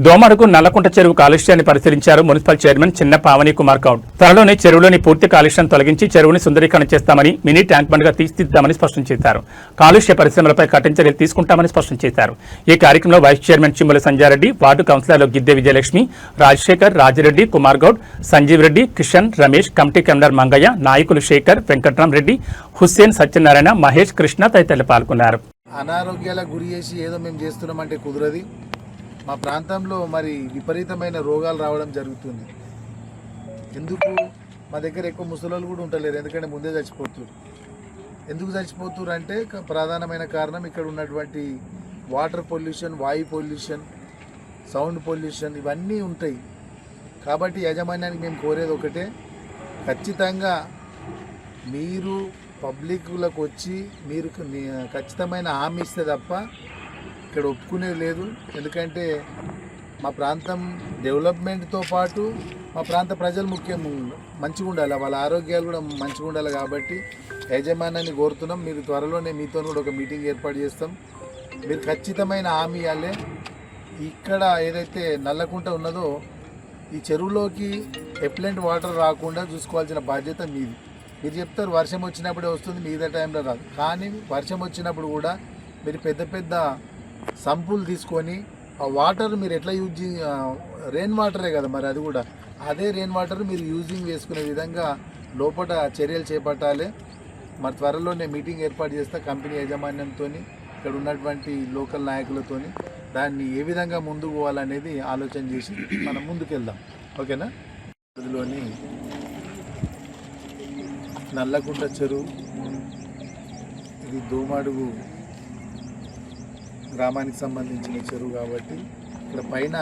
దోమడుగు నల్లకుంట చెరువు కాలుష్యాన్ని పరిశీలించారు మున్సిపల్ చైర్మన్ చిన్న పావని కుమార్ గౌడ్. త్వరలోనే చెరువులోని పూర్తి కాలుష్యం తొలగించి చెరువుని సుందరీకరణ చేస్తామని, మినీ ట్యాంక్ బండ్గా తీర్చిదిద్దామని స్పష్టం చేశారు. కాలుష్య పరిశ్రమలపై కఠిన చర్యలు తీసుకుంటామని స్పష్టం చేశారు. ఈ కార్యక్రమంలో vice chairman Chimmula Sanja Reddy, ward కౌన్సిలర్లు గిద్దె విజయలక్ష్మి, రాజశేఖర్, రాజిరెడ్డి, కుమార్ గౌడ్, సంజీవ్ రెడ్డి, కిషన్, రమేష్, కమిటీ కన్వీనర్ మంగయ్య, నాయకులు శేఖర్, వెంకట్రామరెడ్డి, హుస్సేన్, సత్యనారాయణ, మహేష్, కృష్ణ తదితరులు పాల్గొన్నారు. అనారోగ్యాలకు గురి చేసి ఏదో మేము చేస్తున్నామంటే కుదరది. మా ప్రాంతంలో మరి విపరీతమైన రోగాలు రావడం జరుగుతుంది. ఎందుకు మా దగ్గర ఎక్కువ ముసలోళ్ళు కూడా ఉండలేరు, ఎందుకంటే ముందే చచ్చిపోతున్నారు. ఎందుకు చచ్చిపోతున్నారు అంటే ప్రధానమైన కారణం ఇక్కడ ఉన్నటువంటి వాటర్ పొల్యూషన్, వాయు పొల్యూషన్, సౌండ్ పొల్యూషన్ ఇవన్నీ ఉంటాయి. కాబట్టి యాజమాన్యానికి మేము కోరేది ఒకటే, ఖచ్చితంగా మీరు పబ్లిక్లకు వచ్చి మీరు ఖచ్చితమైన హామీ ఇస్తే తప్ప ఇక్కడ ఒప్పుకునేది లేదు. ఎందుకంటే మా ప్రాంతం డెవలప్మెంట్తో పాటు మా ప్రాంత ప్రజలు మంచిగా ఉండాలి, వాళ్ళ ఆరోగ్యాలు కూడా మంచిగా ఉండాలి. కాబట్టి యాజమాన్యాన్ని కోరుతున్నాం, మీరు త్వరలోనే మీతో కూడా ఒక మీటింగ్ ఏర్పాటు చేస్తాం. మీరు ఖచ్చితమైన హామీ ఇవ్వాలి. ఇక్కడ ఏదైతే నల్లకుంట ఉన్నదో ఈ చెరువులోకి ఎఫ్లెంట్ వాటర్ రాకుండా చూసుకోవాల్సిన బాధ్యత మీది. మీరు చెప్తారు వర్షం వచ్చినప్పుడే వస్తుంది, మిగతా టైంలో రాదు. కానీ వర్షం వచ్చినప్పుడు కూడా మీరు పెద్ద పెద్ద సంపులు తీసుకొని ఆ వాటర్ మీరు ఎట్లా రెయిన్ వాటరే కదా మరి, అది కూడా అదే రెయిన్ వాటర్ మీరు యూజింగ్ చేసుకునే విధంగా లోపల చర్యలు చేపట్టాలి. మరి త్వరలోనే మీటింగ్ ఏర్పాటు చేస్తా కంపెనీ యాజమాన్యంతో, ఇక్కడ ఉన్నటువంటి లోకల్ నాయకులతో దాన్ని ఏ విధంగా ముందుకు పోవాలనేది ఆలోచన చేసి మనం ముందుకెళ్దాం. ఓకేనా? అందులోని నల్లకుంట చెరువు ఇది దోమడుగు గ్రామానికి సంబంధించిన చెరువు కాబట్టి ఇక్కడ పైన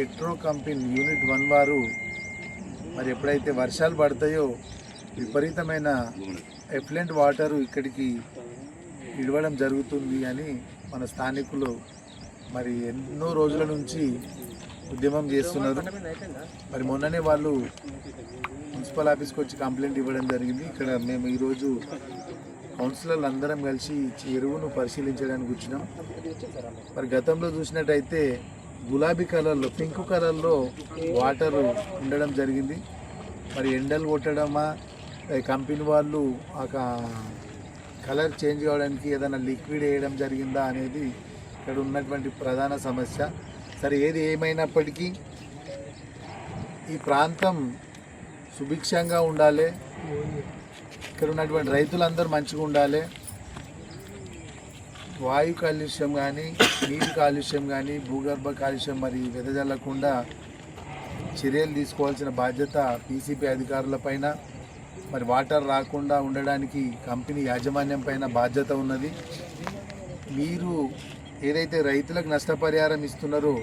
ఎట్రో కంపెనీ యూనిట్ 1 వారు మరి ఎప్పుడైతే వర్షాలు పడతాయో విపరీతమైన ఎఫ్లెంట్ వాటరు ఇక్కడికి ఇవ్వడం జరుగుతుంది అని మన స్థానికులు మరి ఎన్నో రోజుల నుంచి ఉద్యమం చేస్తున్నారు. మరి మొన్ననే వాళ్ళు మున్సిపల్ ఆఫీస్కి వచ్చి కంప్లైంట్ ఇవ్వడం జరిగింది. ఇక్కడ మేము ఈరోజు కౌన్సిలర్లు అందరం కలిసి చెరువును పరిశీలించడానికి వచ్చినాం. మరి గతంలో చూసినట్టయితే గులాబీ కలర్లో, పింక్ కలర్లో వాటర్ ఉండడం జరిగింది. మరి ఎండలు కొట్టడమా, కంపెనీ వాళ్ళు ఆ కలర్ చేంజ్ కావడానికి ఏదైనా లిక్విడ్ వేయడం జరిగిందా అనేది ఇక్కడ ఉన్నటువంటి ప్రధాన సమస్య. సరే, ఏది ఏమైనప్పటికీ ఈ ప్రాంతం సుభిక్షంగా ఉండాలి, ఇక్కడ ఉన్నటువంటి రైతులందరూ మంచిగా ఉండాలి. వాయు కాలుష్యం కానీ, నీటి కాలుష్యం కానీ, భూగర్భ కాలుష్యం మరి వెదజల్లకుండా చర్యలు తీసుకోవాల్సిన బాధ్యత పీసీపీ అధికారుల పైన, మరి వాటర్ రాకుండా ఉండడానికి కంపెనీ యాజమాన్యం పైన బాధ్యత ఉన్నది. మీరు ఏదైతే రైతులకు నష్టపరిహారం ఇస్తున్నారో